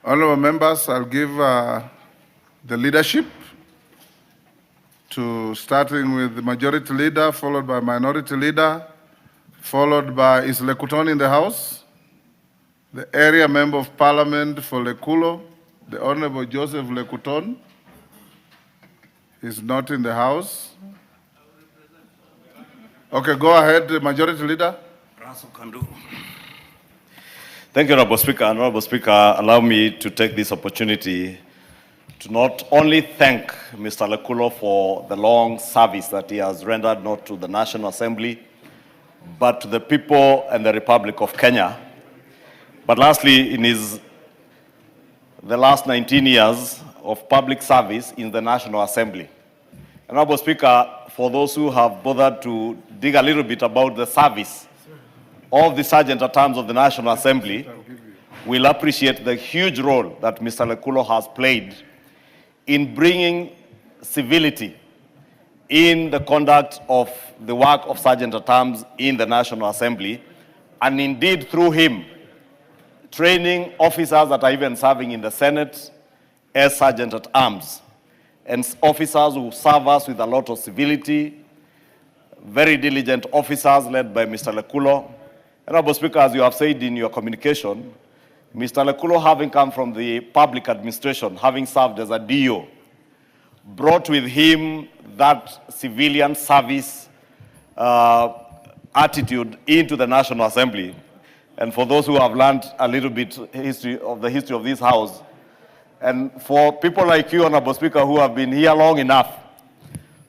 Honorable members, I'll give the leadership to starting with the majority leader, followed by minority leader, followed by is Lekulo in the house, the area member of parliament for Lekulo, the Honorable Joseph Lekulo is not in the house. Okay, go ahead, majority leader. Thank you, Honorable Speaker. Honorable Speaker, allow me to take this opportunity to not only thank Mr. Lekulo for the long service that he has rendered not to the National Assembly, but to the people and the Republic of Kenya. But lastly, in the last 19 years of public service in the National Assembly. Honorable Speaker, for those who have bothered to dig a little bit about the service of the Sergeant at Arms of the National Assembly, will appreciate the huge role that Mr. Lekulo has played in bringing civility in the conduct of the work of Sergeant at Arms in the National Assembly, and indeed through him, training officers that are even serving in the Senate as Sergeant at Arms, and officers who serve us with a lot of civility, very diligent officers led by Mr. Lekulo. Honorable Speaker, as you have said in your communication, Mr. Lekulo, having come from the public administration, having served as a DO, brought with him that civilian service attitude into the National Assembly. And for those who have learned a little bit the history of this House, and for people like you, Honorable Speaker, who have been here long enough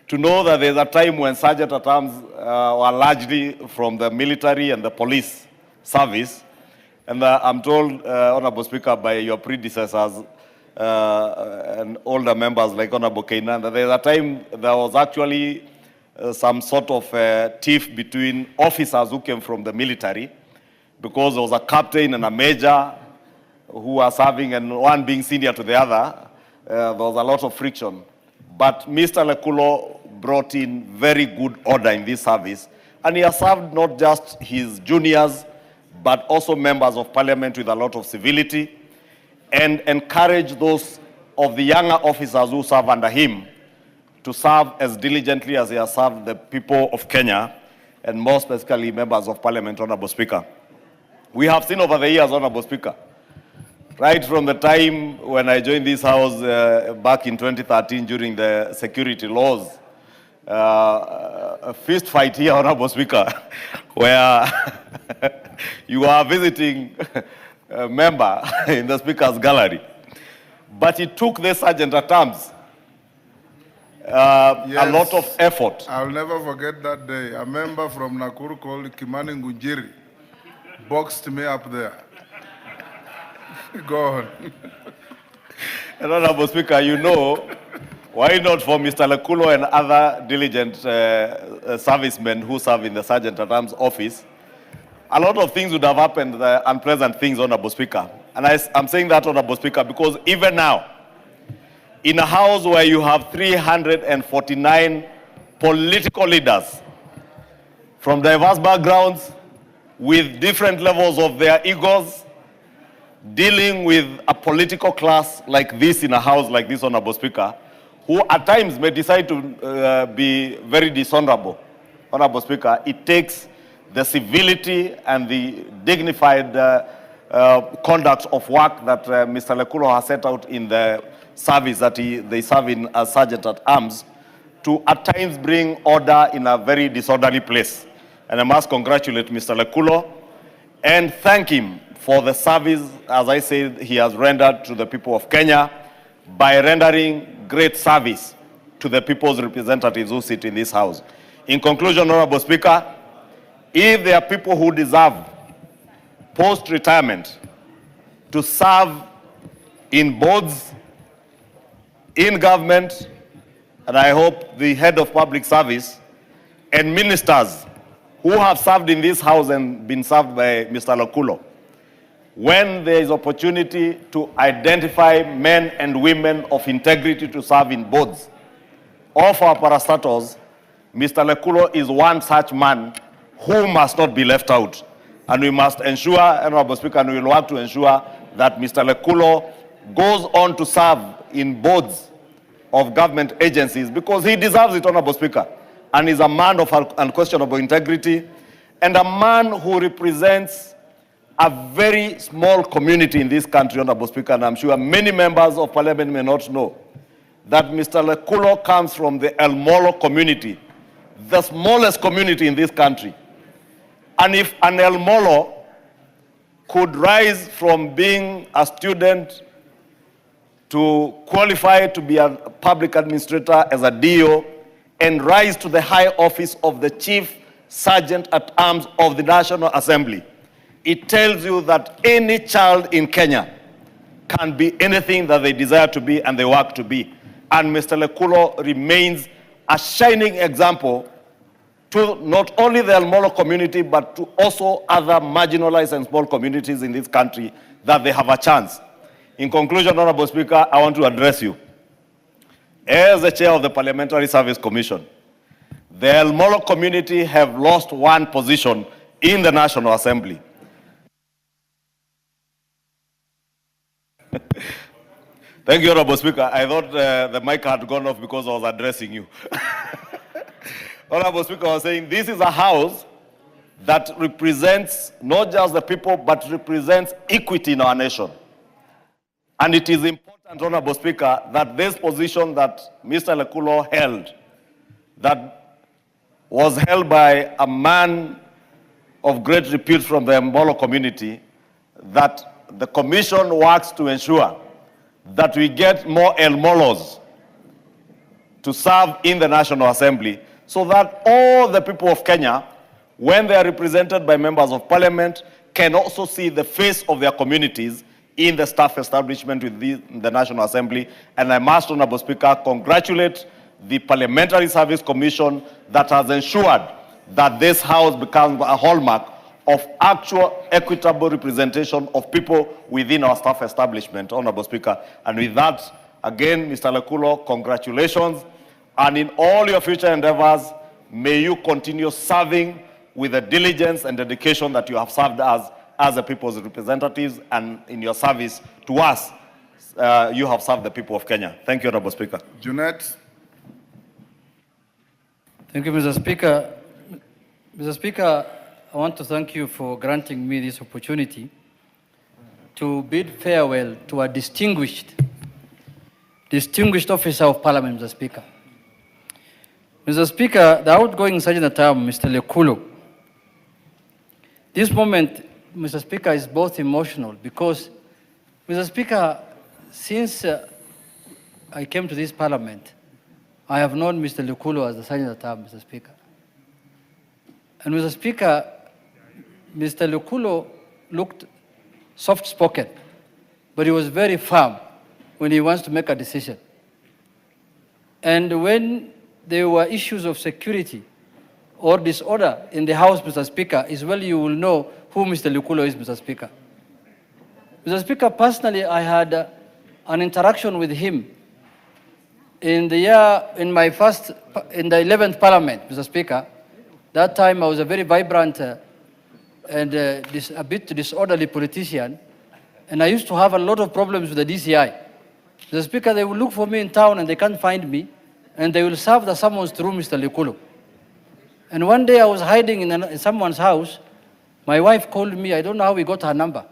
to know that there's a time when Sergeant at Arms were largely from the military and the police service. And I'm told, Honorable Speaker, by your predecessors and older members like Honorable Kainan, that there's a time there was actually some sort of tiff between officers who came from the military, because there was a captain and a major who were serving, and one being senior to the other. There was a lot of friction. But Mr. Lekulo brought in very good order in this service, and he has served not just his juniors, but also members of parliament with a lot of civility, and encourage those of the younger officers who serve under him to serve as diligently as he has served the people of Kenya, and more specifically members of parliament, Honorable Speaker. We have seen over the years, Honorable Speaker, right from the time when I joined this House back in 2013 during the security laws, a fist fight here, Honorable Speaker, where you are visiting a member in the Speaker's gallery. But it took the Sergeant at Arms a lot of effort. I'll never forget that day. A member from Nakuru called Kimani Ngunjiri boxed me up there. Go on. And Honorable Speaker, you know, why not for Mr. Lekulo and other diligent servicemen who serve in the Sergeant at Arms office, a lot of things would have happened, unpleasant things, Honorable Speaker. And I'm saying that, Honorable Speaker, because even now, in a House where you have 349 political leaders from diverse backgrounds, with different levels of their egos, dealing with a political class like this in a House like this, Honorable Speaker, who at times may decide to be very dishonorable, Honorable Speaker, it takes the civility and the dignified conduct of work that Mr. Lekulo has set out in the service that they serve in as Sergeant at Arms to at times bring order in a very disorderly place. And I must congratulate Mr. Lekulo and thank him for the service, as I said, he has rendered to the people of Kenya by rendering great service to the people's representatives who sit in this House. In conclusion, Honorable Speaker, if there are people who deserve post-retirement to serve in boards, in government, and I hope the head of public service and ministers who have served in this House and been served by Mr. Lekulo, when there is opportunity to identify men and women of integrity to serve in boards of our parastatals, Mr. Lekulo is one such man who must not be left out. And we must ensure, Honorable Speaker, and we will work to ensure that Mr. Lekulo goes on to serve in boards of government agencies because he deserves it, Honorable Speaker, and is a man of unquestionable integrity and a man who represents a very small community in this country, Honorable Speaker, and I'm sure many members of Parliament may not know that Mr. Lekulo comes from the Leulo community, the smallest community in this country. And if an Leulo could rise from being a student to qualify to be a public administrator as a DO and rise to the high office of the Chief Sergeant at Arms of the National Assembly, it tells you that any child in Kenya can be anything that they desire to be and they work to be. And Mr. Lekulo remains a shining example to not only the Leulo community, but to also other marginalized and small communities in this country that they have a chance. In conclusion, Honorable Speaker, I want to address you. As the chair of the Parliamentary Service Commission, the Leulo community have lost one position in the National Assembly. Thank you, Honorable Speaker. I thought the mic had gone off because I was addressing you. Honorable Speaker was saying this is a house that represents not just the people, but represents equity in our nation. And it is important, Honorable Speaker, that this position that Mr. Lekulo held, that was held by a man of great repute from the Leulo community, that the Commission works to ensure that we get more Leulos to serve in the National Assembly, so that all the people of Kenya, when they are represented by members of Parliament, can also see the face of their communities in the staff establishment within the National Assembly. And I must, Honorable Speaker, congratulate the Parliamentary Service Commission that has ensured that this House becomes a hallmark of actual equitable representation of people within our staff establishment, Honorable Speaker. And with that, again, Mr. Lekulo, congratulations. And in all your future endeavors, may you continue serving with the diligence and dedication that you have served us as the people's representatives, and in your service to us, you have served the people of Kenya. Thank you, Honorable Speaker. Junet. Thank you, Mr. Speaker. Mr. Speaker, I want to thank you for granting me this opportunity to bid farewell to a distinguished officer of Parliament, Mr. Speaker. Mr. Speaker, the outgoing Sergeant at Arms, Mr. Lekulo, this moment, Mr. Speaker, is both emotional because, Mr. Speaker, since I came to this Parliament, I have known Mr. Lekulo as the Sergeant at Arms, Mr. Speaker. And Mr. Speaker, Mr. Lekulo looked soft-spoken, but he was very firm when he wants to make a decision. And when there were issues of security or disorder in the House, Mr. Speaker, as well you will know who Mr. Lekulo is, Mr. Speaker. Mr. Speaker, personally, I had an interaction with him in the 11th Parliament, Mr. Speaker. That time I was a very vibrant and a bit disorderly politician, and I used to have a lot of problems with the DCI. Mr. Speaker, they will look for me in town and they can't find me, and they will serve the summons through Mr. Lekulo. And one day I was hiding in someone's house. My wife called me, I don't know how we got her number,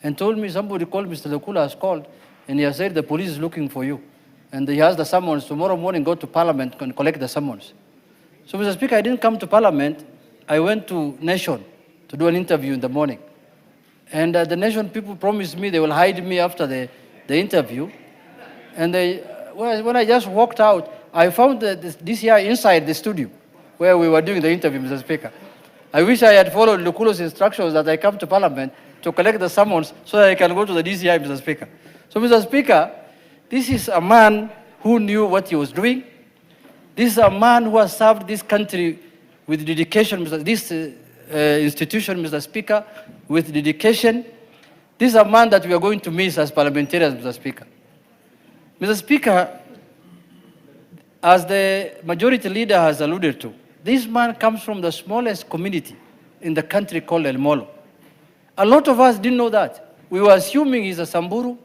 and told me somebody called, Mr. Lekulo has called, and he has said the police is looking for you. And he has the summons, tomorrow morning go to Parliament and collect the summons. So, Mr. Speaker, I didn't come to Parliament. I went to Nation to do an interview in the morning. And the Nation people promised me they will hide me after the interview. And when I just walked out, I found the DCI inside the studio where we were doing the interview, Mr. Speaker. I wish I had followed Lekulo's instructions that I come to Parliament to collect the summons so that I can go to the DCI, Mr. Speaker. So, Mr. Speaker, this is a man who knew what he was doing. This is a man who has served this country with dedication, this institution, Mr. Speaker, with dedication. This is a man that we are going to miss as parliamentarians, Mr. Speaker. Mr. Speaker, as the majority leader has alluded to, this man comes from the smallest community in the country called Leulo. A lot of us didn't know that. We were assuming he's a Samburu,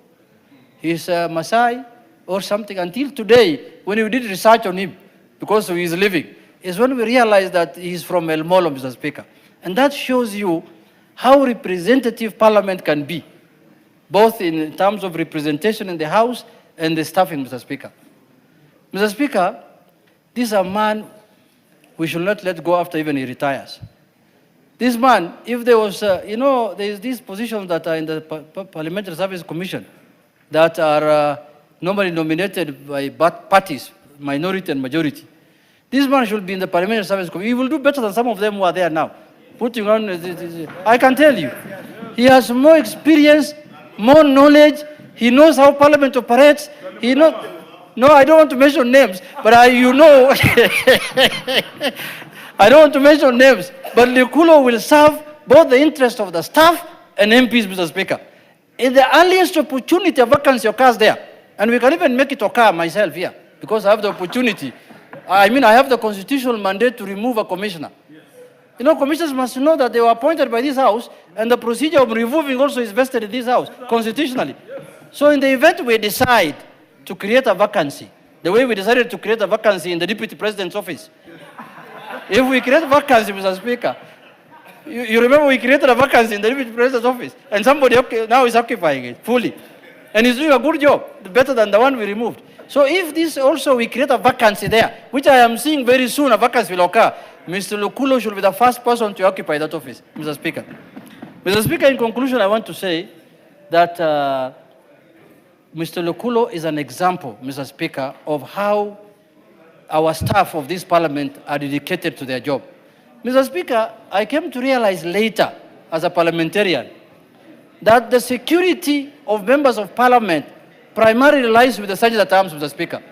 he's a Maasai or something. Until today, when we did research on him, because of his living, is when we realized that he's from Leulo, Mr. Speaker. And that shows you how representative parliament can be, both in terms of representation in the House and the staffing, Mr. Speaker. Mr. Speaker, this is a man we should not let go after even he retires. This man, if there was, there's these positions that are in the Parliamentary Service Commission that are normally nominated by parties, minority and majority. This man should be in the Parliamentary Service Commission. He will do better than some of them who are there now. Putting on, I can tell you, he has more experience, more knowledge. He knows how Parliament operates. He knows. No, I don't want to mention names, but I don't want to mention names, but Lekulo will serve both the interest of the staff and MPs, Mr. Speaker. In the earliest opportunity, a vacancy occurs there, and we can even make it occur myself here, because I have the opportunity. I have the constitutional mandate to remove a commissioner. You know, commissioners must know that they were appointed by this House, and the procedure of removing also is vested in this House, constitutionally. So in the event we decide to create a vacancy, the way we decided to create a vacancy in the Deputy President's office, if we create a vacancy, Mr. Speaker, you remember we created a vacancy in the Deputy President's office, and somebody now is occupying it fully. And he's doing a good job, better than the one we removed. So if this also we create a vacancy there, which I am seeing very soon, a vacancy will occur, Mr. Lekulo should be the first person to occupy that office, Mr. Speaker. Mr. Speaker, in conclusion, I want to say that Mr. Lekulo is an example, Mr. Speaker, of how our staff of this parliament are dedicated to their job. Mr. Speaker, I came to realize later, as a parliamentarian, that the security of members of parliament primarily lies with the sergeant at arms, Mr. Speaker.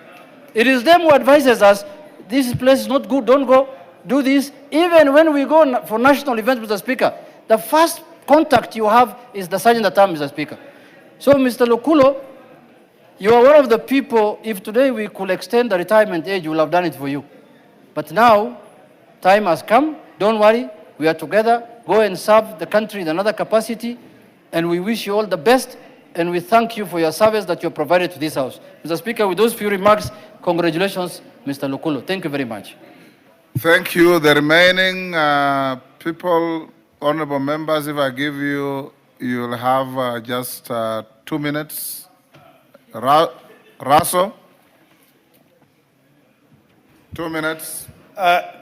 It is them who advises us, this place is not good, don't go, do this. Even when we go for national events, Mr. Speaker, the first contact you have is the sergeant at arms, Mr. Speaker. So, Mr. Lekulo, you are one of the people, if today we could extend the retirement age, we will have done it for you. But now, time has come, don't worry, we are together, go and serve the country in another capacity, and we wish you all the best, and we thank you for your service that you have provided to this House. Mr. Speaker, with those few remarks, congratulations, Mr. Lekulo. Thank you very much. Thank you. The remaining people, honorable members, if I give you, you'll have just 2 minutes. Raso, 2 minutes.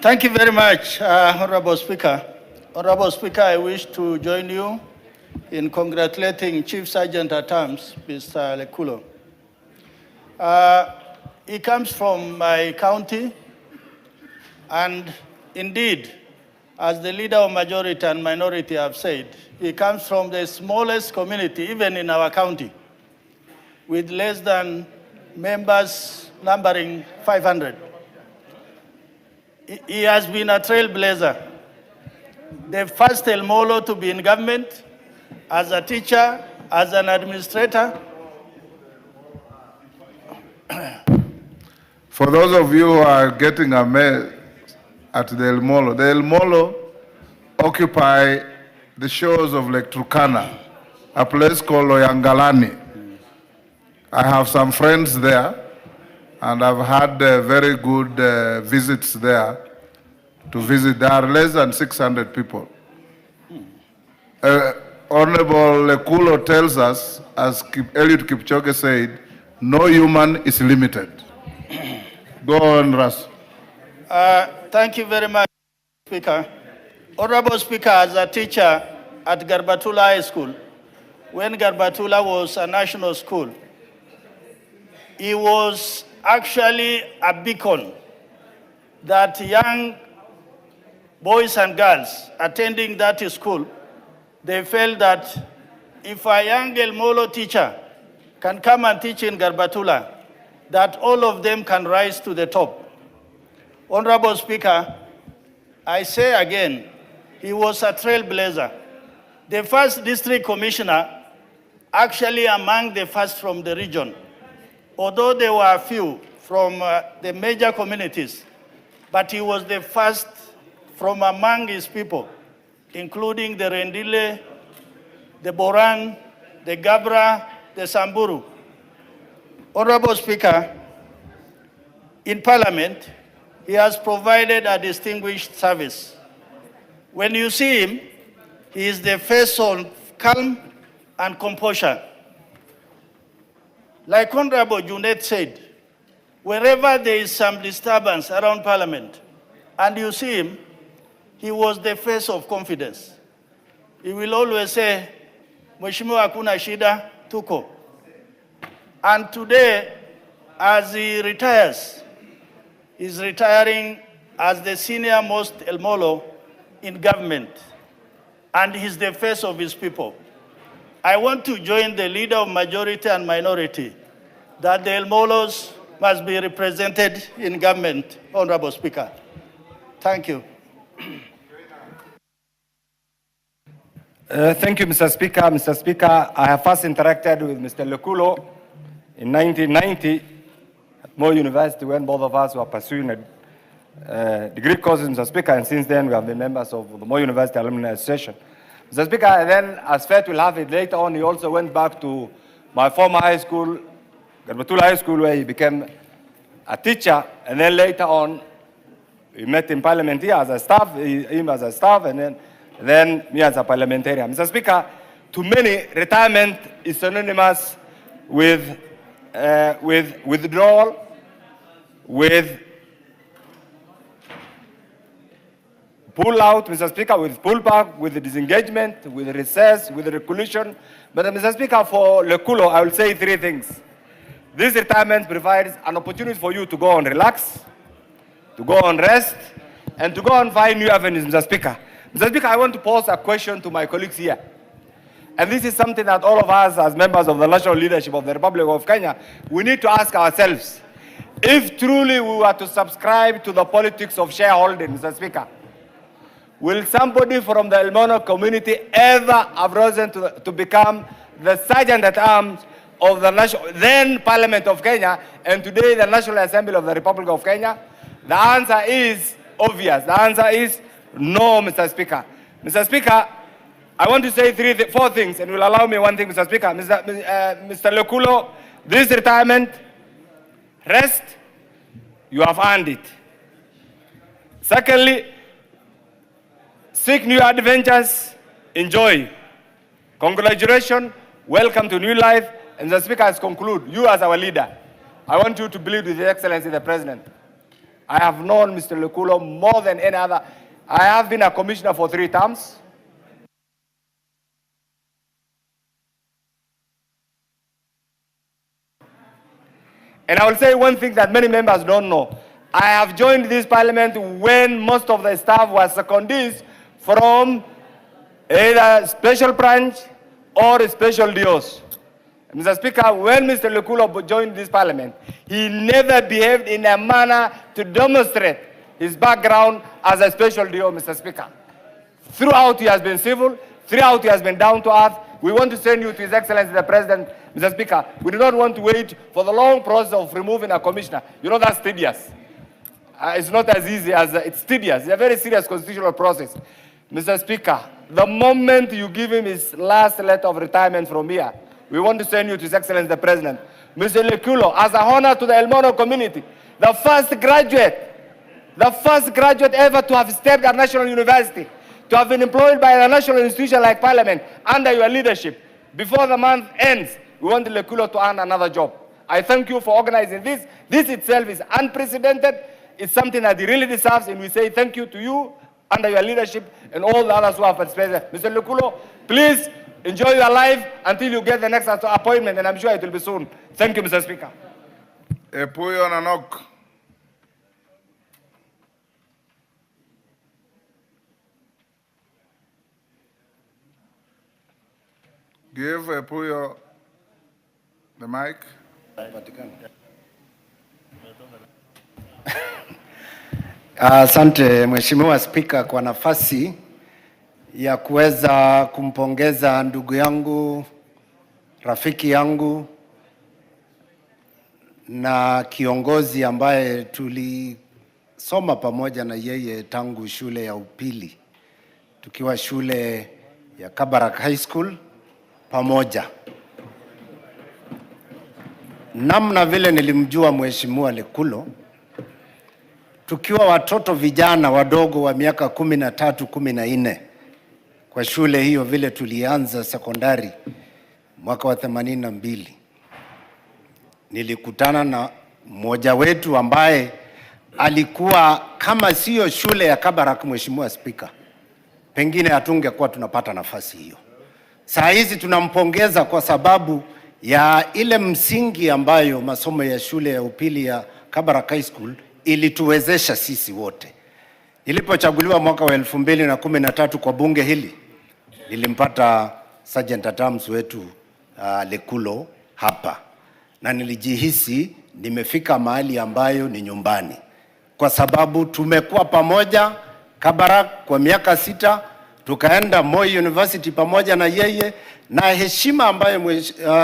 Thank you very much, Honorable Speaker. Honorable Speaker, I wish to join you in congratulating Chief Sergeant at Arms, Mr. Lekulo. He comes from my county, and indeed, as the leader of majority and minority have said, he comes from the smallest community, even in our county, with less than members numbering 500. He has been a trailblazer, the first Leulo to be in government, as a teacher, as an administrator. For those of you who are getting amazed at the Leulo occupy the shores of Lake Turkana, a place called Loyangalani. I have some friends there, and I've had very good visits there to visit. There are less than 600 people. Honorable Lekulo tells us, as Eliud Kipchoge said, no human is limited. Go on, Ras. Thank you very much, Speaker. Honorable Speaker, as a teacher at Garbatula High School, when Garbatula was a national school, he was actually a beacon that young boys and girls attending that school, they felt that if a young Leulo teacher can come and teach in Garbatula, that all of them can rise to the top. Honorable Speaker, I say again, he was a trailblazer. The first district commissioner, actually among the first from the region, although there were a few from the major communities, but he was the first from among his people, including the Rendile, the Boran, the Gabra, the Samburu. Honorable Speaker, in Parliament, he has provided a distinguished service. When you see him, he is the face of calm and composure. Like Honorable Junet said, wherever there is some disturbance around Parliament, and you see him, he was the face of confidence. He will always say, Mheshimiwa hakuna shida, tuko. And today, as he retires, he's retiring as the senior most Leulo in government, and he's the face of his people. I want to join the leader of majority and minority that the Leulos must be represented in government, Honorable Speaker. Thank you. Thank you, Mr. Speaker. Mr. Speaker, I have first interacted with Mr. Lekulo in 1990 at Mourning University when both of us were pursuing a degree courses, Mr. Speaker, and since then we have been members of the Mourning University Alumni Association. Mr. Speaker, and then as Fate will have it later on, he also went back to my former high school, Garbatula High School, where he became a teacher, and then later on, we met in Parliament here as a staff, him as a staff, and then me as a parliamentarian. Mr. Speaker, to many, retirement is synonymous with withdrawal, with pull out, Mr. Speaker, with pull back, with disengagement, with recess, with reclusion. But Mr. Speaker, for Lekulo, I will say three things. This retirement provides an opportunity for you to go and relax, to go and rest, and to go and find new avenues, Mr. Speaker. Mr. Speaker, I want to pose a question to my colleagues here. And this is something that all of us as members of the national leadership of the Republic of Kenya, we need to ask ourselves. If truly we were to subscribe to the politics of shareholding, Mr. Speaker, will somebody from the Leulo community ever have risen to become the sergeant at arms of the then Parliament of Kenya and today the National Assembly of the Republic of Kenya? The answer is obvious. The answer is no, Mr. Speaker. Mr. Speaker, I want to say four things, and will allow me one thing, Mr. Speaker. Mr. Lekulo, this retirement, rest, you have earned it. Secondly, seek new adventures, enjoy. Congratulations, welcome to new life. And the Speaker has concluded, you as our leader, I want you to believe with His Excellency the President. I have known Mr. Lekulo more than any other. I have been a commissioner for 3 terms. And I will say one thing that many members don't know. I have joined this parliament when most of the staff was secondees from either special branch or special DOs. Mr. Speaker, when Mr. Lekulo joined this parliament, he never behaved in a manner to demonstrate his background as a special DO, Mr. Speaker. Throughout he has been civil, throughout he has been down to earth. We want to send you to His Excellency the President, Mr. Speaker. We do not want to wait for the long process of removing a commissioner. You know that's tedious. It's not as easy as it's tedious. It's a very serious constitutional process. Mr. Speaker, the moment you give him his last letter of retirement from here, we want to send you to His Excellency the President. Mr. Lekulo, as a honor to the Leulo community, the first graduate ever to have stepped at National University, to have been employed by a national institution like Parliament under your leadership. Before the month ends, we want Lekulo to earn another job. I thank you for organizing this. This itself is unprecedented. It's something that he really deserves, and we say thank you to you under your leadership and all the others who have participated. Mr. Lekulo, please enjoy your life until you get the next appointment, and I'm sure it will be soon. Thank you, Mr. Speaker. Epuyo Nanok. Give Epuyo the mic. Asante Mheshimiwa Spika kwa nafasi ya kuweza kumpongeza ndugu yangu, rafiki yangu na kiongozi ambaye tulisoma pamoja na yeye tangu shule ya upili, tukiwa shule ya Kabarak High School pamoja. namna vile nilimjua Mheshimiwa Lekulo, tukiwa watoto vijana wadogo wa miaka 13, 14 kwa shule hiyo, vile tulianza sekondari mwaka wa 82, nilikutana na mmoja wetu ambaye alikuwa kama sio shule ya Kabarak, Mheshimiwa Spika, pengine hatungekuwa tunapata nafasi hiyo. Saa hizi tunampongeza kwa sababu ya ile msingi ambayo masomo ya shule ya upili ya Kabarak High School ilituwezesha sisi wote. Nilipochaguliwa mwaka wa 2013 kwa bunge hili, nilimpata Sergeant at Arms wetu Lekulo hapa, na nilijihisi nimefika mahali ambayo ni nyumbani, kwa sababu tumekuwa pamoja Kabarak kwa miaka 6, tukaenda Moi University pamoja na yeye, na heshima ambayo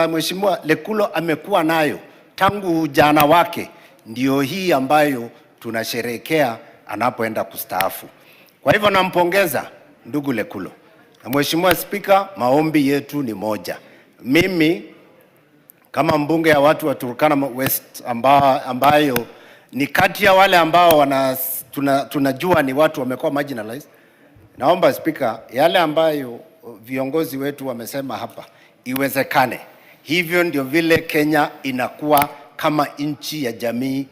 Mheshimiwa Lekulo amekuwa nayo tangu ujana wake ndio hii ambayo tunasherehekea anapoenda kustaafu. Kwa hivyo nampongeza ndugu Lekulo. Na Mheshimiwa Spika, maombi yetu ni moja. Mimi kama mbunge ya watu wa Turkana West ambayo ni kati ya wale ambao tunajua ni watu wamekuwa marginalized, naomba Spika, yale ambayo viongozi wetu wamesema hapa iwezekane. Hivyo ndio vile Kenya inakuwa kama nchi ya jamii.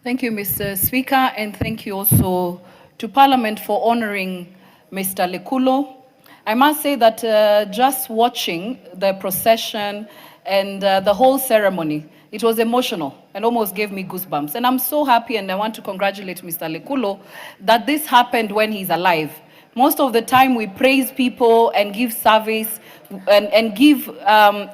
Thank you, Mr. Speaker, and thank you also to Parliament for honoring Mr. Lekulo. I must say that just watching the procession and the whole ceremony, it was emotional and almost gave me goosebumps. And I'm so happy, and I want to congratulate Mr. Lekulo that this happened when he's alive. Most of the time we praise people and give service and give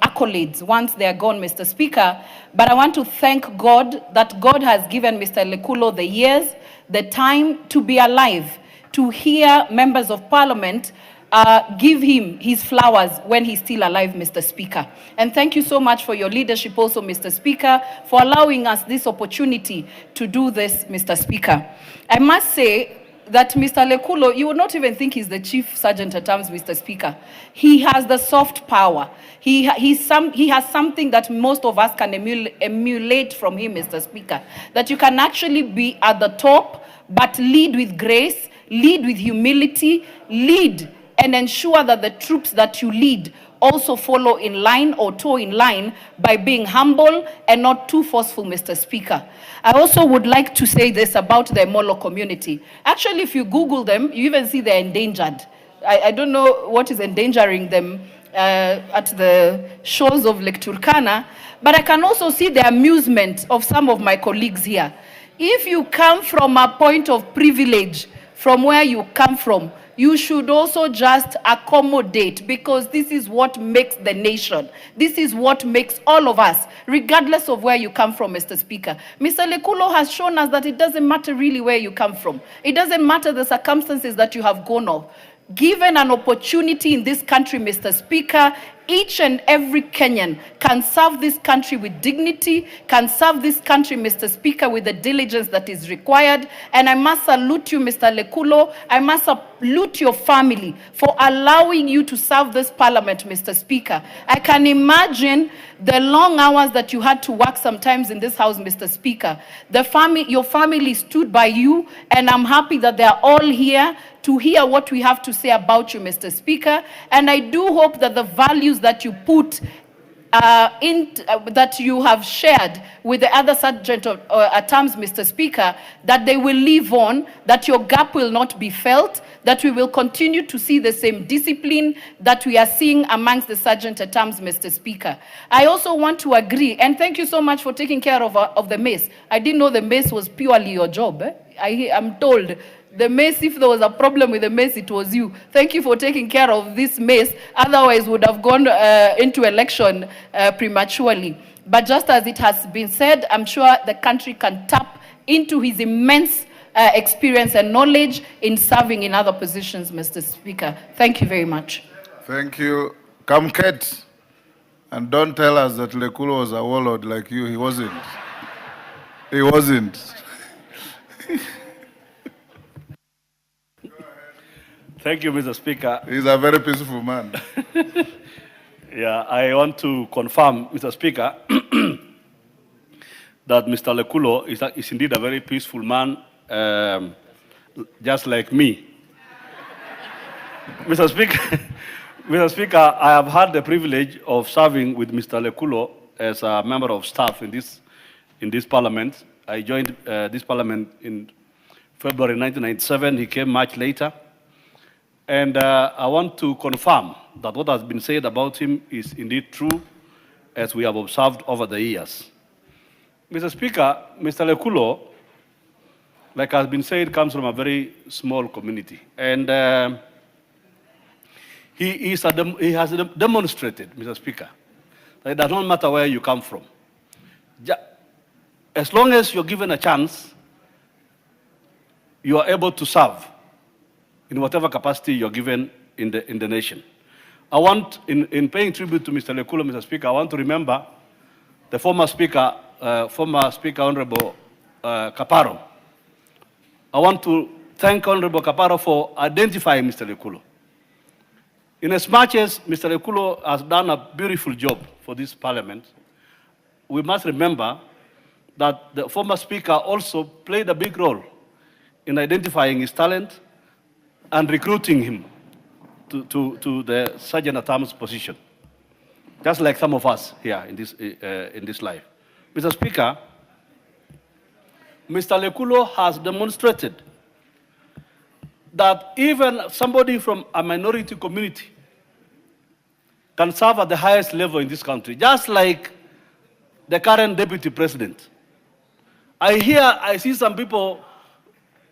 accolades once they are gone, Mr. Speaker. But I want to thank God that God has given Mr. Lekulo the years, the time to be alive, to hear members of Parliament give him his flowers when he's still alive, Mr. Speaker. And thank you so much for your leadership also, Mr. Speaker, for allowing us this opportunity to do this, Mr. Speaker. I must say that Mr. Lekulo, you would not even think he's the Chief Sergeant at Arms, Mr. Speaker. He has the soft power. He has something that most of us can emulate from him, Mr. Speaker. That you can actually be at the top, but lead with grace, lead with humility, lead and ensure that the troops that you lead also follow in line or toe in line by being humble and not too forceful, Mr. Speaker. I also would like to say this about the Molo community. Actually, if you Google them, you even see they're endangered. I don't know what is endangering them at the shores of Lake Turkana, but I can also see the amusement of some of my colleagues here. If you come from a point of privilege, from where you come from, you should also just accommodate, because this is what makes the nation. This is what makes all of us, regardless of where you come from, Mr. Speaker. Mr. Lekulo has shown us that it doesn't matter really where you come from. It doesn't matter the circumstances that you have gone off. Given an opportunity in this country, Mr. Speaker, each and every Kenyan can serve this country with dignity, can serve this country, Mr. Speaker, with the diligence that is required. And I must salute you, Mr. Lekulo. I must salute your family for allowing you to serve this parliament, Mr. Speaker. I can imagine the long hours that you had to work sometimes in this house, Mr. Speaker. Your family stood by you, and I'm happy that they are all here to hear what we have to say about you, Mr. Speaker. And I do hope that the values that you put that you have shared with the other sergeant at arms, Mr. Speaker, that they will live on, that your gap will not be felt, that we will continue to see the same discipline that we are seeing amongst the sergeant at arms, Mr. Speaker. I also want to agree, and thank you so much for taking care of the mace. I didn't know the mace was purely your job. I'm told the mace, if there was a problem with the mace, it was you. Thank you for taking care of this mace. Otherwise, would have gone into election prematurely. But just as it has been said, I'm sure the country can tap into his immense experience and knowledge in serving in other positions, Mr. Speaker. Thank you very much. Thank you. Come, Kate. And don't tell us that Lekulo was a warlord like you. He wasn't. He wasn't. Thank you, Mr. Speaker. He's a very peaceful man. Yeah, I want to confirm, Mr. Speaker, that Mr. Lekulo is indeed a very peaceful man, just like me. Mr. Speaker, I have had the privilege of serving with Mr. Lekulo as a member of staff in this parliament. I joined this parliament in February 1997. He came much later. And I want to confirm that what has been said about him is indeed true, as we have observed over the years. Mr. Speaker, Mr. Lekulo, like has been said, comes from a very small community. And he has demonstrated, Mr. Speaker, that it does not matter where you come from. As long as you're given a chance, you are able to serve in whatever capacity you're given in the nation. I want, in paying tribute to Mr. Lekulo, Mr. Speaker, I want to remember the former Speaker, Honorable Kaparo. I want to thank Honorable Kaparo for identifying Mr. Lekulo. In as much as Mr. Lekulo has done a beautiful job for this parliament, we must remember that the former Speaker also played a big role in identifying his talent and recruiting him to the Sergeant-at-Arms position, just like some of us here in this life. Mr. Speaker, Mr. Lekulo has demonstrated that even somebody from a minority community can serve at the highest level in this country, just like the current deputy president. I see some people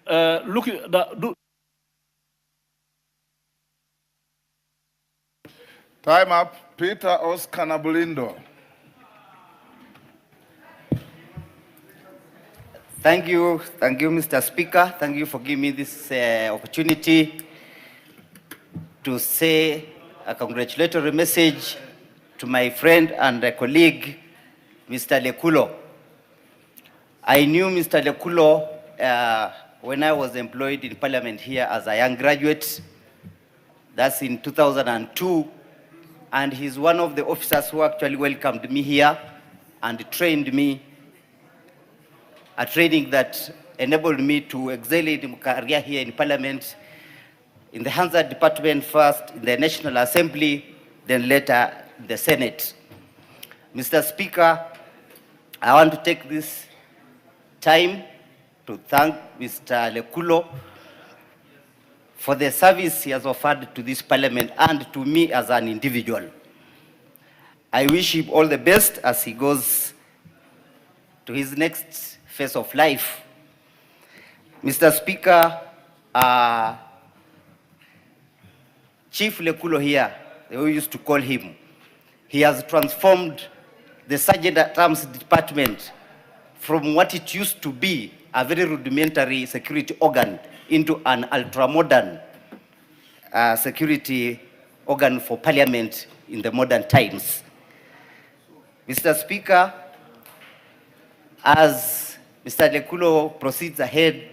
looking that do. Time up. Peter Oscar Nabulindo. Thank you, Mr. Speaker. Thank you for giving me this opportunity to say a congratulatory message to my friend and colleague, Mr. Lekulo. I knew Mr. Lekulo when I was employed in Parliament here as a young graduate. That's in 2002. And he's one of the officers who actually welcomed me here and trained me, a training that enabled me to excel in my career here in Parliament, in the Hansard Department first, in the National Assembly, then later the Senate. Mr. Speaker, I want to take this time to thank Mr. Lekulo for the service he has offered to this Parliament and to me as an individual. I wish him all the best as he goes to his next phase of life. Mr. Speaker, Chief Lekulo here, we used to call him, he has transformed the Sergeant-at-Arms Department from what it used to be, a very rudimentary security organ, into an ultra-modern security organ for Parliament in the modern times. Mr. Speaker, as Mr. Lekulo proceeds ahead,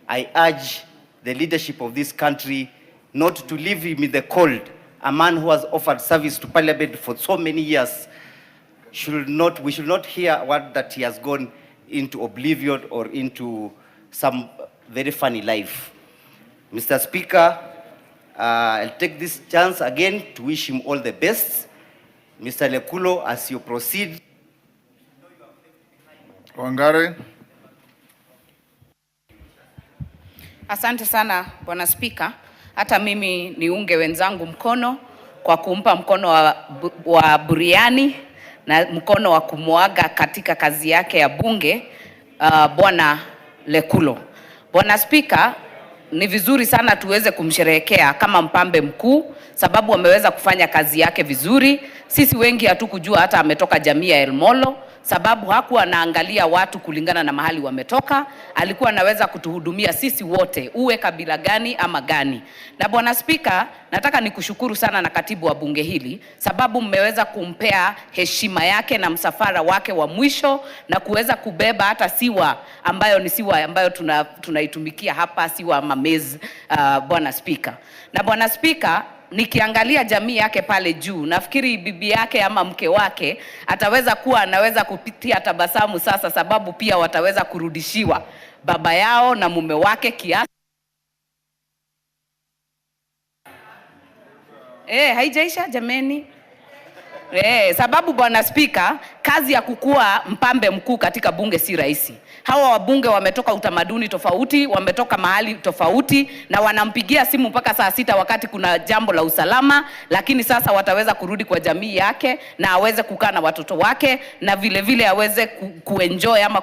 I urge the leadership of this country not to leave him in the cold. A man who has offered service to Parliament for so many years, we should not hear word that he has gone into oblivion or into some very funny life. Mr. Speaker, I'll take this chance again to wish him all the best. Mr. Lekulo, as you proceed. Wangari. Asante sana, Bwana Spika. Hata mimi niunge wenzangu mkono kwa kumpa mkono wa buriani na mkono wa kumuaga katika kazi yake ya bunge, Bwana Lekulo. Bwana Spika, ni vizuri sana tuweze kumsherehekea kama mpambe mkuu, sababu ameweza kufanya kazi yake vizuri. Sisi wengi hatukujua hata ametoka jamii ya Leulo. sababu hakuwa anaangalia watu kulingana na mahali wametoka. Alikuwa anaweza kutuhudumia sisi wote, uwe kabila gani ama gani. Na Bwana Spika, nataka nikushukuru sana na katibu wa bunge hili, sababu mmeweza kumpea heshima yake na msafara wake wa mwisho, na kuweza kubeba hata siwa ambayo ni siwa ambayo tunaitumikia hapa, siwa Mamezi, Bwana Spika. Na Bwana Spika, nikiangalia jamii yake pale juu, nafikiri bibi yake ama mke wake anaweza kupitia tabasamu sasa, sababu pia wataweza kurudishiwa baba yao na mume wake kiasi. Haijaisha jameni. Sababu Bwana Spika, kazi ya kukua mpambe mkuu katika bunge si rahisi. Hawa wabunge wametoka utamaduni tofauti, wametoka mahali tofauti, na wanampigia simu mpaka saa 6 wakati kuna jambo la usalama, lakini sasa wataweza kurudi kwa jamii yake na aweze kukaa na watoto wake, na vile vile aweze kuenjoy ama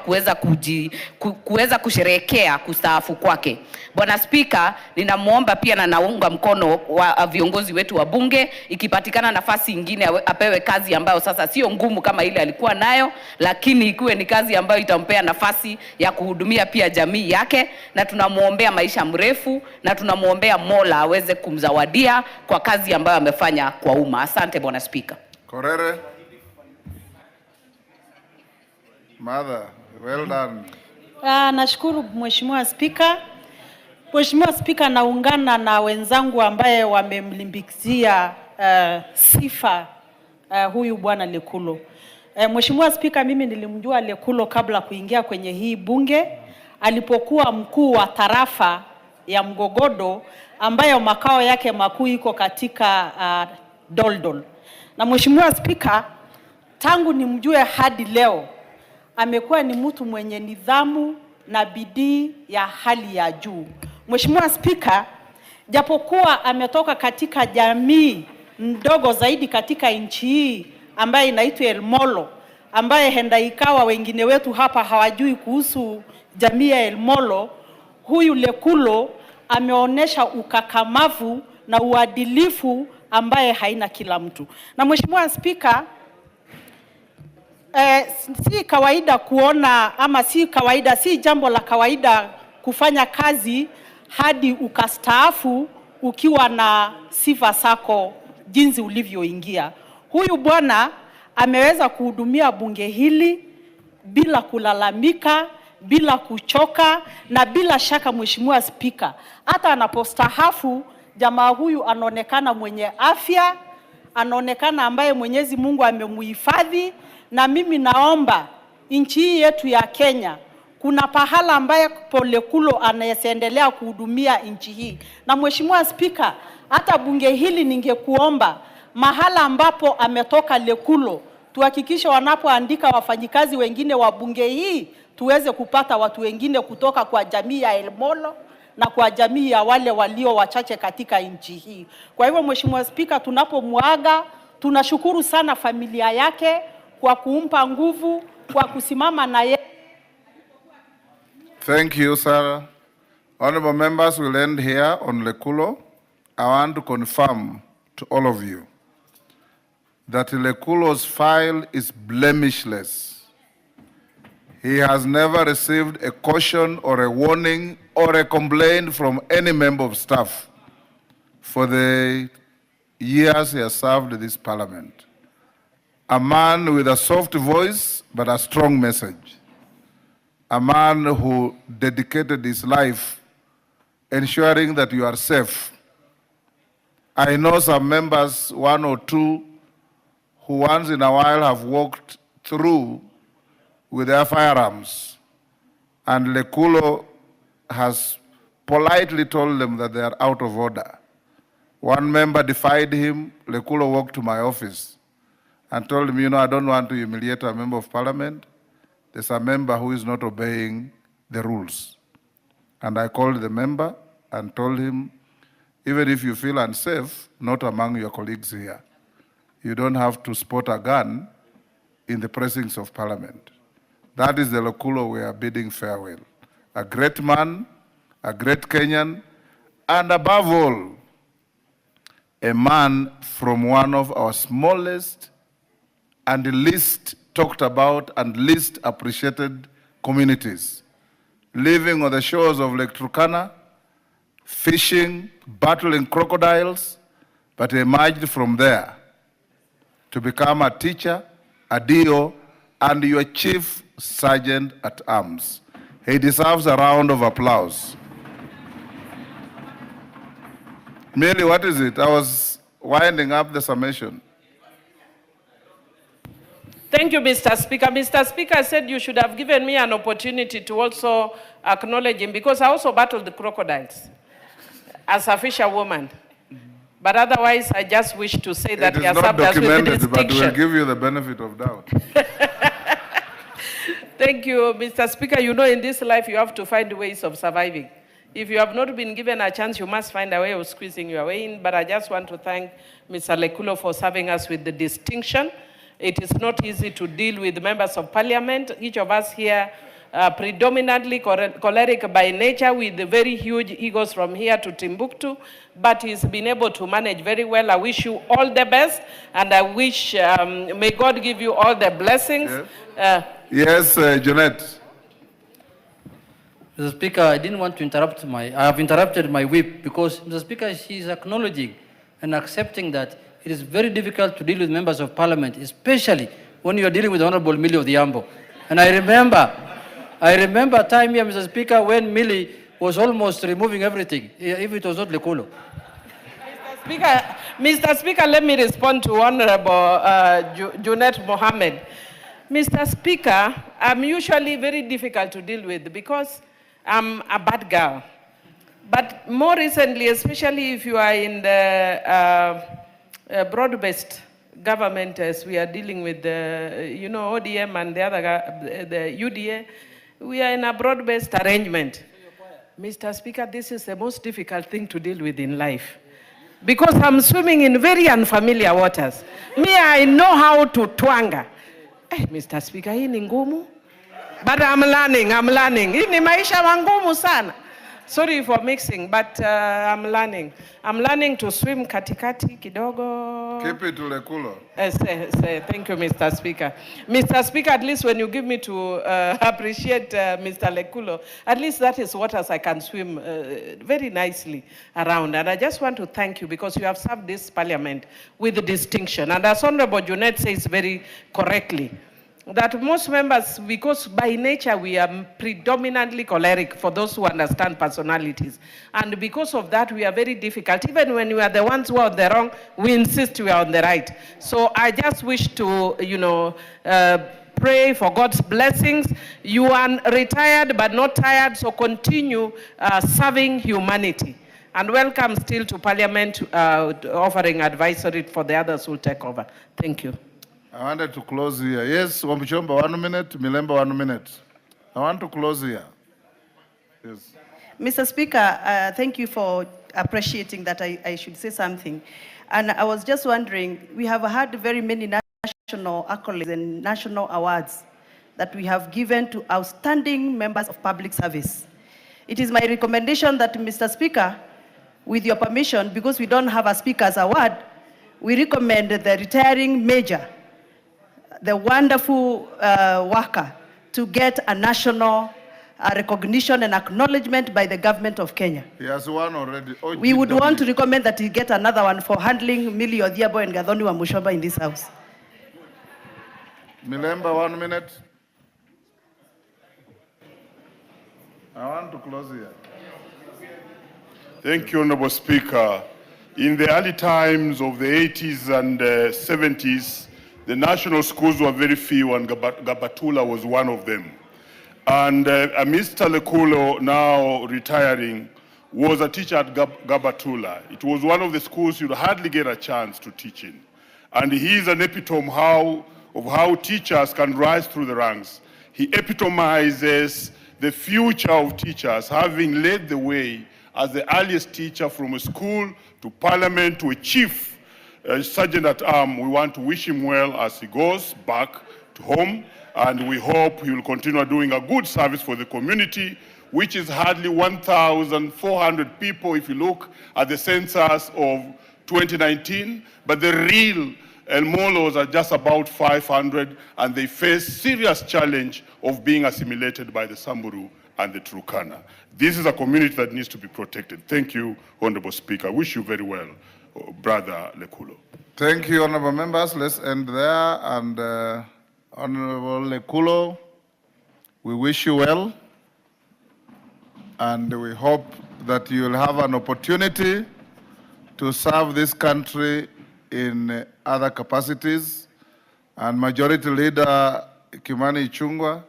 kuweza kusherehekea kustaafu kwake. Bwana Spika, ninamuomba pia na naunga mkono wa viongozi wetu wa bunge, ikipatikana nafasi nyingine apewe kazi ambayo sasa sio ngumu kama ile alikuwa nayo, lakini ikuwe ni kazi ambayo itampea nafasi ya kuhudumia pia jamii yake, na tunamuombea maisha mrefu, na tunamuombea Mola aweze kumzawadia kwa kazi ambayo amefanya kwa umma. Asante Bwana Spika. Korere. Mother, well done. Nashukuru Mheshimiwa Spika. Mheshimiwa Spika, naungana na wenzangu ambaye wamemlimbikizia sifa huyu bwana Lekulo. Mheshimiwa Spika, mimi nilimjua Lekulo kabla kuingia kwenye hii bunge, alipokuwa mkuu wa tarafa ya Mgogodo ambayo makao yake makuu iko katika Doldol. Na Mheshimiwa Spika, tangu nimjue hadi leo amekuwa ni mtu mwenye nidhamu na bidii ya hali ya juu. Mheshimiwa Spika, japokuwa ametoka katika jamii ndogo zaidi katika nchi hii ambaye inaitwa Elmolo, ambaye henda ikawa wengine wetu hapa hawajui kuhusu jamii ya Elmolo, huyu Lekulo ameonesha ukakamavu na uadilifu ambaye haina kila mtu. Na Mheshimiwa Spika, si kawaida kuona ama si jambo la kawaida kufanya kazi hadi ukastaafu ukiwa na sifa zako jinsi ulivyoingia. Huyu bwana ameweza kuhudumia bunge hili bila kulalamika, bila kuchoka, na bila shaka Mheshimiwa Spika, hata anapostaafu jamaa huyu anaonekana mwenye afya, anaonekana ambaye Mwenyezi Mungu amemuhifadhi. Na mimi naomba nchi hii yetu ya Kenya, kuna pahala ambaye Lekulo anaendelea kuhudumia nchi hii. Na Mheshimiwa Spika, hata bunge hili ningekuomba mahala ambapo ametoka Lekulo, tuhakikishe wanapoandika wafanyikazi wengine wa bunge hii, tuweze kupata watu wengine kutoka kwa jamii ya Elmolo na kwa jamii ya wale walio wachache katika nchi hii. Kwa hivyo Mheshimiwa Spika, tunapomuaga tunashukuru sana familia yake kwa kumpa nguvu, kwa kusimama na yeye. Thank you, Sarah. Honorable members, will end here on Lekulo. I want to confirm to all of you that Lekulo's file is blemishless. He has never received a caution or a warning or a complaint from any member of staff for the years he has served this parliament. A man with a soft voice but a strong message. A man who dedicated his life ensuring that you are safe. I know some members, 1 or 2, who once in a while have walked through with their firearms, and Lekulo has politely told them that they are out of order. One member defied him. Lekulo walked to my office and told him, I don't want to humiliate a member of parliament. There's a member who is not obeying the rules. And I called the member and told him, even if you feel unsafe, not among your colleagues here. You don't have to spot a gun in the precincts of parliament. That is the Lekulo we are bidding farewell. A great man, a great Kenyan, and above all, a man from one of our smallest and least talked about and least appreciated communities, living on the shores of Lake Turkana, fishing, battling crocodiles, but emerged from there to become a teacher, a DO, and your chief sergeant at arms. He deserves a round of applause. Merely, what is it? I was winding up the summation. Thank you, Mr. Speaker. Mr. Speaker said you should have given me an opportunity to also acknowledge him, because I also battled the crocodiles as a fisherwoman. But otherwise, I just wish to say that he has served us with distinction. It is not documented, but we'll give you the benefit of doubt. Thank you, Mr. Speaker. You know, in this life, you have to find ways of surviving. If you have not been given a chance, you must find a way of squeezing your way in. But I just want to thank Mr. Lekulo for serving us with the distinction. It is not easy to deal with members of parliament. Each of us here predominantly choleric by nature, with very huge egos from here to Timbuktu, but he's been able to manage very well. I wish you all the best, and I wish, may God give you all the blessings. Yes, Jeanette. Mr. Speaker, I didn't want to interrupt I have interrupted my whip because, Mr. Speaker, she is acknowledging and accepting that it is very difficult to deal with members of parliament, especially when you are dealing with Honorable Millie of the Yambo. And I remember a time here, Mr. Speaker, when Millie was almost removing everything, if it was not Lekulo. Mr. Speaker, let me respond to Honorable Junet Mohammed. Mr. Speaker, I'm usually very difficult to deal with because I'm a bad girl. But more recently, especially if you are in the broad-based government, as we are dealing with the, ODM and the other, the UDA, we are in a broad-based arrangement. Mr. Speaker, this is the most difficult thing to deal with in life. Because I'm swimming in very unfamiliar waters. Me, I know how to twanga. Mr. Speaker, hii ni ngumu. But I'm learning. Hii ni maisha mangumu sana. Sorry for mixing, but I'm learning. I'm learning to swim katikati kidogo. Keep it to Lekulo. Thank you, Mr. Speaker. Mr. Speaker, at least when you give me to appreciate Mr. Lekulo, at least that is waters I can swim very nicely around. And I just want to thank you because you have served this parliament with distinction. And as Honorable Junet says very correctly, that most members, because by nature we are predominantly choleric for those who understand personalities. And because of that, we are very difficult. Even when we are the ones who are on the wrong, we insist we are on the right. So I just wish to, pray for God's blessings. You are retired but not tired, so continue serving humanity. And welcome still to Parliament, offering advisory for the others who will take over. Thank you. I wanted to close here. Yes, Wambichomba, 1 minute. Milemba, 1 minute. I want to close here. Yes. Mr. Speaker, thank you for appreciating that I should say something. And I was just wondering, we have had very many national accolades and national awards that we have given to outstanding members of public service. It is my recommendation that, Mr. Speaker, with your permission, because we don't have a Speaker's Award, we recommend the retiring major, the wonderful worker, to get a national recognition and acknowledgement by the government of Kenya. He has one already. We would want to recommend that he get another one for handling Millie Odhiambo and Gathoni Wamuchomba in this house. Milemba, 1 minute. I want to close here. Thank you, Honorable Speaker. In the early times of the 80s and 70s, the national schools were very few, and Gabatula was one of them. And Mr. Lekulo, now retiring, was a teacher at Gabatula. It was one of the schools you'd hardly get a chance to teach in. And he is an epitome of how teachers can rise through the ranks. He epitomizes the future of teachers, having led the way as the earliest teacher from a school to parliament to a chief sergeant at arms. We want to wish him well as he goes back to home, and we hope he will continue doing a good service for the community, which is hardly 1,400 people if you look at the census of 2019, but the real El Molos are just about 500, and they face serious challenge of being assimilated by the Samburu and the Turkana. This is a community that needs to be protected. Thank you, Honorable Speaker. I wish you very well, Brother Lekulo. Thank you, honorable members. Let's end there. And Honorable Lekulo, we wish you well. And we hope that you'll have an opportunity to serve this country in other capacities. And Majority Leader Kimani Ichung'wah,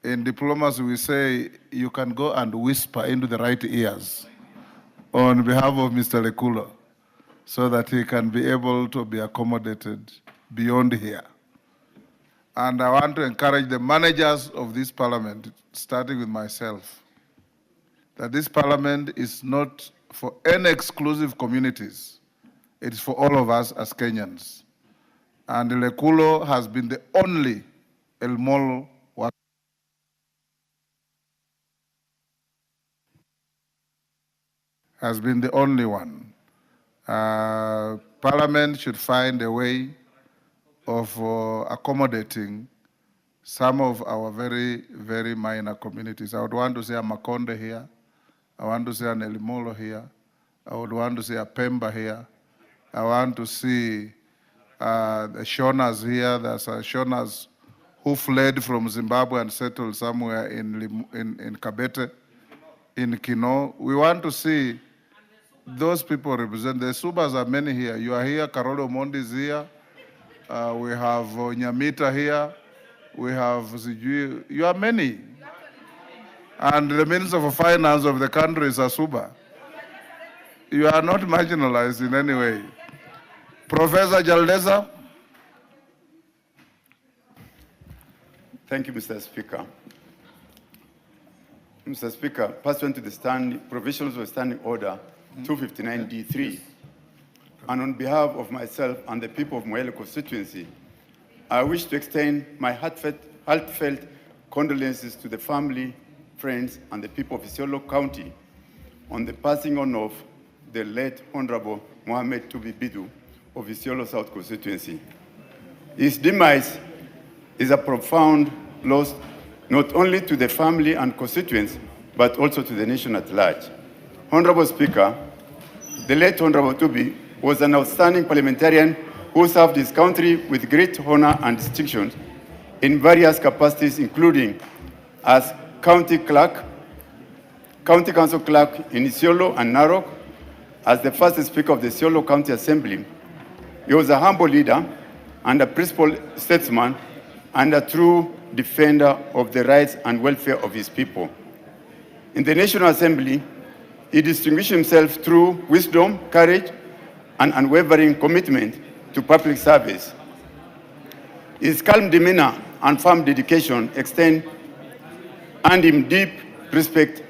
in diplomacy we say you can go and whisper into the right ears on behalf of Mr. Lekulo, so that he can be able to be accommodated beyond here. And I want to encourage the managers of this parliament, starting with myself, that this parliament is not for any exclusive communities. It is for all of us as Kenyans. And Lekulo has been the only El Molo worker. Has been the only one. Parliament should find a way of accommodating some of our very, very minor communities. I would want to see a Makonde here. I want to see an Elimolo here. I would want to see a Pemba here. I want to see the Shonas here. There's Shonas who fled from Zimbabwe and settled somewhere in Kabete, in Kino. We want to see those people represent. The Subas are many here. You are here, Karolo Mondi is here. We have Nyamita here. We have Zijui. You are many. And the Minister for Finance of the country is a Suba. You are not marginalized in any way. Professor Jaldeza. Thank you, Mr. Speaker. Mr. Speaker, pursuant to the provisions of Standing Order 259D3, and on behalf of myself and the people of Moyale constituency, I wish to extend my heartfelt condolences to the family, friends, and the people of Isiolo County on the passing on of the late Honorable Mohammed Tubi Bidu of Isiolo South constituency. His demise is a profound loss not only to the family and constituents, but also to the nation at large. Honorable Speaker, the late Honorable Tubi was an outstanding parliamentarian who served his country with great honor and distinction in various capacities, including as county clerk, county council clerk in Isiolo and Narok, as the first speaker of the Isiolo County Assembly. He was a humble leader and a principled statesman and a true defender of the rights and welfare of his people. In the National Assembly, he distinguished himself through wisdom, courage, and unwavering commitment to public service. His calm demeanor and firm dedication earned him deep respect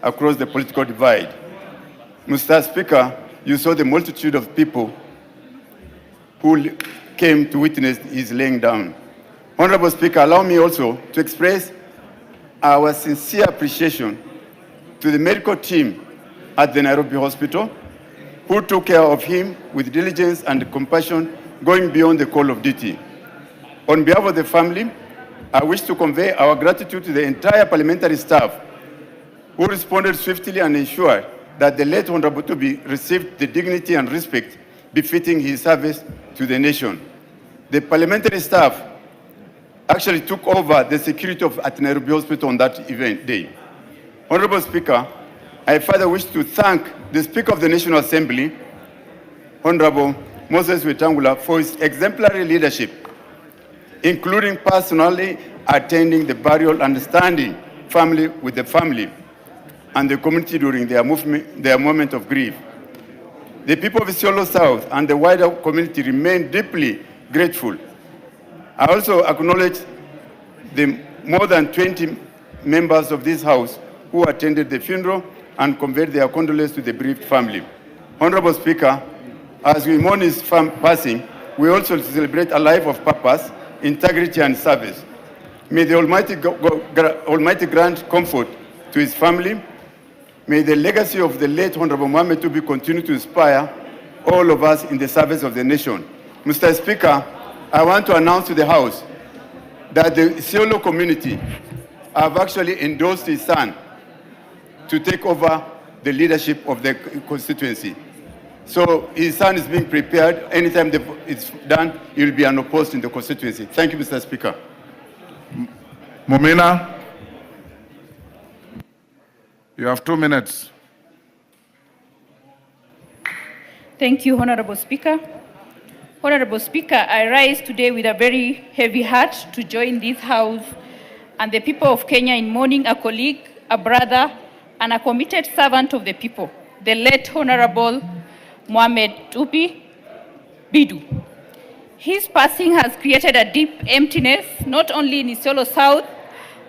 across the political divide. Mr. Speaker, you saw the multitude of people who came to witness his laying down. Honorable Speaker, allow me also to express our sincere appreciation to the medical team at the Nairobi Hospital, who took care of him with diligence and compassion, going beyond the call of duty. On behalf of the family, I wish to convey our gratitude to the entire parliamentary staff who responded swiftly and ensured that the late Honorable Tubi received the dignity and respect befitting his service to the nation. The parliamentary staff actually took over the security at Nairobi Hospital on that event day. Honorable Speaker, I further wish to thank the Speaker of the National Assembly, Honorable Moses Wetangula, for his exemplary leadership, including personally attending the burial and standing family with the family and the community during their moment of grief. The people of Isiolo South and the wider community remain deeply grateful. I also acknowledge the more than 20 members of this House who attended the funeral and conveyed their condolences to the bereaved family. Honorable Speaker, as we mourn his passing, we also celebrate a life of purpose, integrity, and service. May the Almighty grant comfort to his family. May the legacy of the late Honorable Mohammed Tubi continue to inspire all of us in the service of the nation. Mr. Speaker, I want to announce to the House that the Leulo community have actually endorsed his son to take over the leadership of the constituency. So his son is being prepared. Anytime it's done, he will be unopposed in the constituency. Thank you, Mr. Speaker. Mumina, you have 2 minutes. Thank you, Honorable Speaker. Honorable Speaker, I rise today with a very heavy heart to join this House and the people of Kenya in mourning a colleague, a brother, and a committed servant of the people, the late Honorable Mohamed Tubi Bidu. His passing has created a deep emptiness, not only in Isiolo South,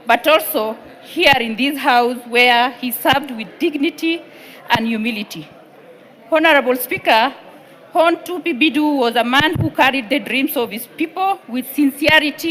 but also here in this House where he served with dignity and humility. Honorable Speaker, Hon Tubi Bidu was a man who carried the dreams of his people with sincerity